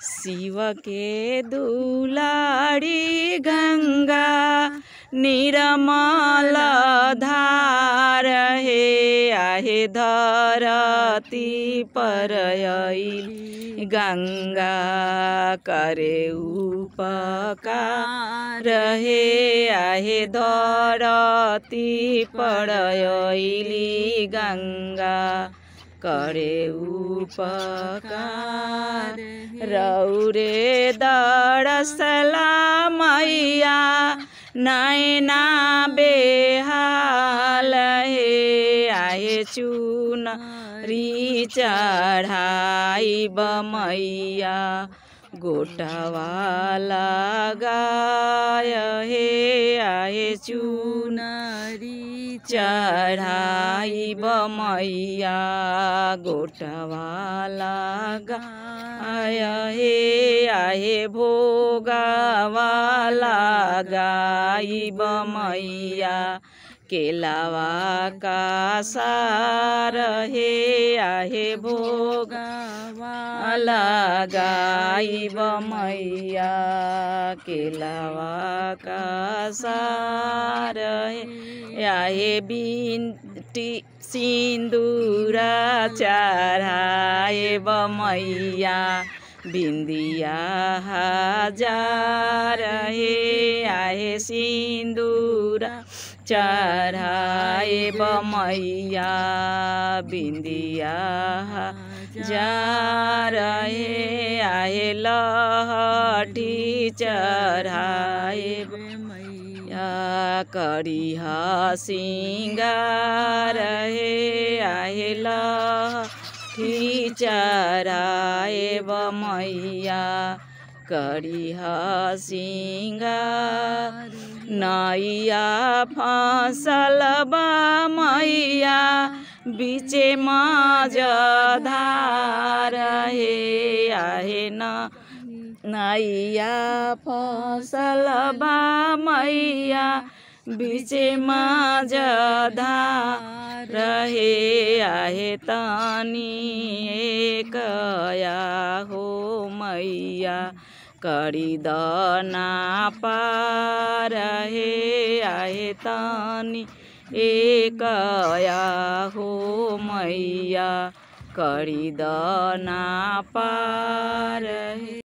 शिव के दुलारी गंगा निर्मल धार हे आहे धरती पर आइली गंगा करे उपकार हे आहे धरती पर आइली गंगा करे उपकार रौरे दरसला मैया नैना बेहाल हे आहे चुनरी चढ़ाई मैया गोटवाला गाय हे आहे चुनरी चढ़ाई मैया गोटवाला गाय हे आहे भोगवाला गाई मैया केलावा का सार हे आहे भोगवाला गाई मैया केलावा का सार हे आहे बिन्ती सिंदूरा चढ़ाए मैया बिंदिया हजार हे आहे सिंदूरा चढ़ाए मैया बिंदिया हजार हे आहे लहठी चढ़ाए मैया करिह सिंगार हे आहे लहठी चढ़ाए मैया करिह सिंगार नैया फसल मैया बीचे मझधार हे आहे नैया फसल मैया बीचे मझधार हे आहे तनी एकया हो मैया करी दना पार हे आहे तनी एकया हो मैया करी दना पार हे।